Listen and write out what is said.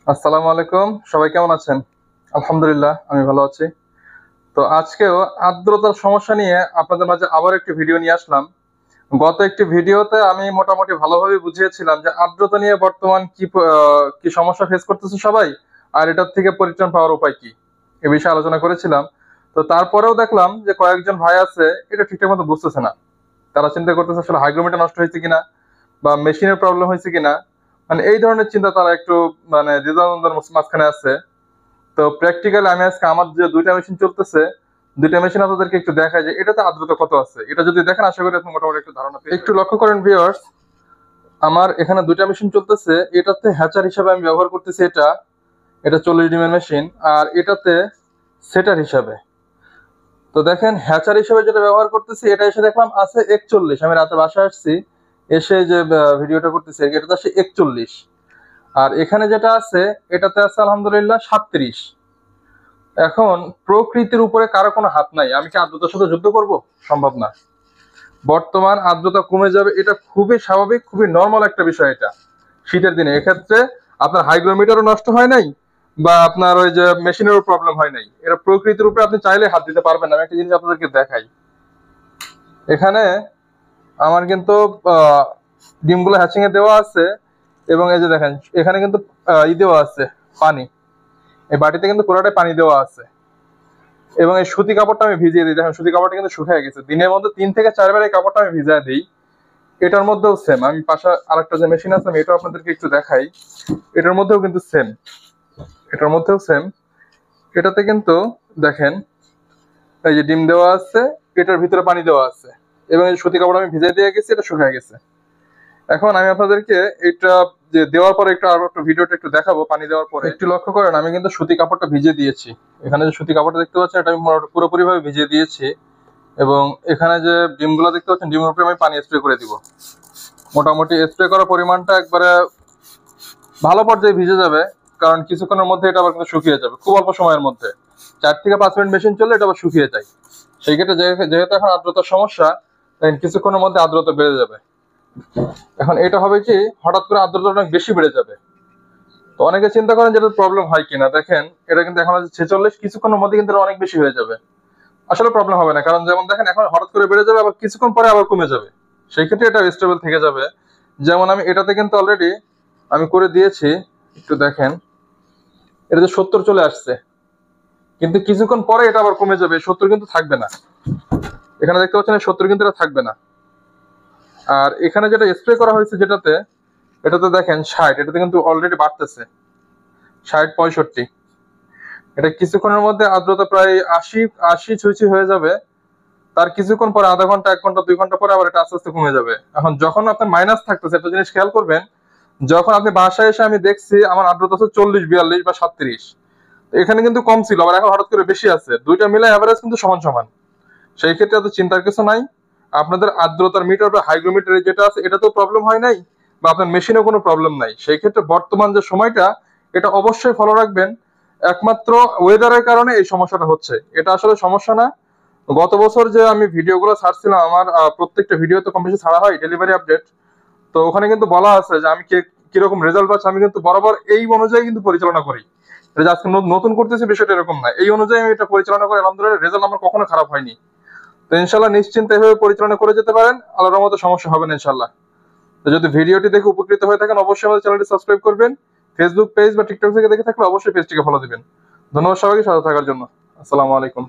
আসসালামু আলাইকুম, সবাই কেমন আছেন? আলহামদুলিল্লাহ আমি ভালো আছি। তো আজকেও আর্দ্রতার সমস্যা নিয়ে আপনাদের মাঝে আবার একটি ভিডিও নিয়ে আসলাম। গত একটি ভিডিওতে আমি মোটামুটি ভালোভাবে বুঝিয়েছিলাম যে আর্দ্রতা নিয়ে বর্তমান কি সমস্যা ফেস করতেছে সবাই, আর এটার থেকে পরিত্রাণ পাওয়ার উপায় কি? এ বিষয়ে আলোচনা করেছিলাম। তো তারপরেও দেখলাম যে কয়েকজন ভাই আছে এটা ঠিকঠাক মতো বুঝতেছে না। তারা চিন্তা করতেছে আসলে হাইগ্রোমিটার নষ্ট হয়েছে কিনা বা মেশিনের প্রবলেম হয়েছে কিনা। মানে এই ধরনের চিন্তা তারা একটু মানে দ্বিধাদ্বন্দ্বের মাঝখানে আছে। তো প্র্যাকটিক্যালি আমি আজকে আমার যে ২ টা মেশিন চলতেছে, ২ টা মেশিন আপনাদেরকে একটু দেখাই যে এটাতে আর্দ্রতা কত আছে। এটা যদি দেখেন আশা করি আপনি মোটামুটি একটু ধারণা পেয়ে একটু লক্ষ্য করেন ভিউয়ার্স, আমার এখানে ২ টা মেশিন চলতেছে। এটাতে হ্যাচার হিসাবে আমি ব্যবহার করতেছি এটা ৪০ ডিমের মেশিন, আর এটাতে সেটার হিসাবে। তো দেখেন হ্যাচার হিসাবে যেটা ব্যবহার করতেছি এটা এসে দেখলাম আছে ৪১। আমি রাতে বাসায় আসছি, এসে যে ভিডিওটা করতেছি এটাতে আসে ৪১। আর এখানে যেটা আছে এটাতে আছে আলহামদুলিল্লাহ ৩৭। এখন প্রকৃতির উপরে কারো কোনো হাত নাই। আমি কি আর্দ্রতার সাথে যুদ্ধ করব? সম্ভব না। বর্তমান আর্দ্রতা কমে যাবে, এটা খুবই স্বাভাবিক, খুবই নর্মাল একটা বিষয় এটা শীতের দিনে। এক্ষেত্রে আপনার হাইগ্রোমিটারও নষ্ট হয় নাই বা আপনার ওই যে মেশিনেরও প্রবলেম হয় নাই। এটা প্রকৃতির উপরে আপনি চাইলে হাত দিতে পারবেন না। আমি একটা জিনিস আপনাদেরকে দেখাই। এখানে আমার কিন্তু ডিমগুলো হ্যাচিং এ দেওয়া আছে, এবং এই যে দেখেন এখানে কিন্তু দেওয়া আছে পানি। এই বাটিতে কিন্তু পুরোটাই পানি দেওয়া আছে, এবং এই সুতি কাপড়টা আমি ভিজিয়ে দিই। দেখেন সুতি কাপড়টা কিন্তু শুকিয়ে গেছে। দিনের মধ্যে ৩ থেকে ৪ বার এই কাপড়টা আমি ভিজিয়ে দিই। এটার মধ্যেও সেম। আমি পাশে আরেকটা যে মেশিন আছে আমি এটাও আপনাদেরকে একটু দেখাই। এটার মধ্যেও কিন্তু সেম। এটার মধ্যেও সেম। এটাতে কিন্তু দেখেন এই যে ডিম দেওয়া আছে, এটার ভিতরে পানি দেওয়া আছে, এবং এই সুতি কাপড় আমি ভিজিয়ে দিয়ে গেছি, এটা শুকিয়ে গেছে। এখন আমি আপনাদেরকে এটা যে দেওয়ার পরে একটু আরো একটু ভিডিওটা একটু দেখাবো। পানি দেওয়ার পরে একটু লক্ষ্য করেন, আমি কিন্তু সুতি কাপড়টা ভিজিয়ে দিয়েছি। এখানে যে সুতি কাপড়টা দেখতে পাচ্ছেন এটা আমি পুরোপুরি ভাবে ভিজিয়ে দিয়েছি, এবং এখানে যে ডিমগুলো দেখতে পাচ্ছেন ডিমের উপরে আমি পানি স্প্রে করে দিব। মোটামুটি স্প্রে করার পরিমাণটা একবারে ভালো পর্যায়ে ভিজে যাবে, কারণ কিছুক্ষণের মধ্যে এটা আবার কিন্তু শুকিয়ে যাবে খুব অল্প সময়ের মধ্যে। ৪ থেকে ৫ মিনিট মেশিন চললে এটা আবার শুকিয়ে যায়। সেই ক্ষেত্রে যেহেতু এখন আর্দ্রতার সমস্যা, দেখেন কিছুক্ষণের মধ্যে আর্দ্রতা বেড়ে যাবে। এখন এটা হবে কি, হঠাৎ করে আর্দ্রতা অনেক বেশি বেড়ে যাবে। তো অনেকে চিন্তা করেন যে এটা প্রবলেম হয় কিনা। দেখেন এটা কিন্তু এখন আছে ৪৬, কিছুক্ষণের মধ্যে কিন্তু এটা অনেক বেশি হয়ে যাবে। আসলে প্রবলেম হবে না, কারণ যেমন দেখেন এখন হঠাৎ করে বেড়ে যাবে, আবার কিছুক্ষণ পরে আবার কমে যাবে। সেই ক্ষেত্রে এটা স্টেবল থেকে যাবে। যেমন আমি এটাতে কিন্তু অলরেডি আমি করে দিয়েছি, একটু দেখেন এটাতে ৭০ চলে আসছে, কিন্তু কিছুক্ষণ পরে এটা আবার কমে যাবে। ৭০ কিন্তু থাকবে না। এখানে দেখতে পাচ্ছেন ৭০ কিন্তু এটা থাকবে না। আর এখানে যেটা স্প্রে করা হয়েছে এটাতে দেখেন ৬০, এটাতে কিন্তু অলরেডি বাড়তেছে ৬০ ৬৫। এটা কিছুক্ষণের মধ্যে আর্দ্রতা প্রায় ৮০ ছুঁই হয়ে যাবে। তার কিছুক্ষণ পরে আধা ঘন্টা ১ ঘন্টা ২ ঘন্টা পরে আবার এটা আস্তে আস্তে কমে যাবে। এখন যখন আপনার মাইনাস থাকতেছে একটা জিনিস খেয়াল করবেন, যখন আপনি বাসায় এসে আমি দেখছি আমার আর্দ্রতা আছে ৪০ ৪২ বা ৩৭, এখানে কিন্তু কম ছিল, আবার এখন হঠাৎ করে বেশি আছে। দুইটা মিলে এভারেজ কিন্তু সমান সমান। সেই ক্ষেত্রে এত চিন্তার কিছু নাই। আপনাদের আর্দ্রতার মিটার বা হাইগ্রোমিটারে যেটা আছে এটাতেও প্রবলেম হয় নাই, বা আপনার মেশিনে কোনো প্রবলেম নাই। সেই ক্ষেত্রে বর্তমান যে সময়টা এটা অবশ্যই ফলো রাখবেন। একমাত্র ওয়েদারের কারণে এই সমস্যাটা হচ্ছে, এটা আসলে সমস্যা না। গত বছর যে আমি ভিডিওগুলো ছাড়ছিলাম, আমার প্রত্যেকটা ভিডিও তো কম বেশি ছাড়া হয় ডেলিভারি আপডেট। তো ওখানে কিন্তু বলা আছে যে আমি কিরকম রেজাল্ট পাচ্ছি। আমি কিন্তু বরাবর এই অনুযায়ী কিন্তু পরিচালনা করি। এটা যে আজকে নতুন করতেছি বিষয়টা এরকম না, এই অনুযায়ী আমি এটা পরিচালনা করি। আলহামদুলিল্লাহ রেজাল্ট আমার কখনো খারাপ হয়নি। তো ইনশাল্লাহ নিশ্চিন্তে এভাবে পরিচালনা করে যেতে পারেন, আল্লাহর রহমতে সমস্যা হবে না ইনশাল্লাহ। তো যদি ভিডিওটি দেখে উপকৃত হয়ে থাকেন অবশ্যই আমাদের চ্যানেলটি সাবস্ক্রাইব করবেন। ফেসবুক পেজ বা টিকটক থেকে দেখে থাকলে অবশ্যই পেজটিকে ফলো দিবেন। ধন্যবাদ সবাইকে সাথে থাকার জন্য। আসসালামু আলাইকুম।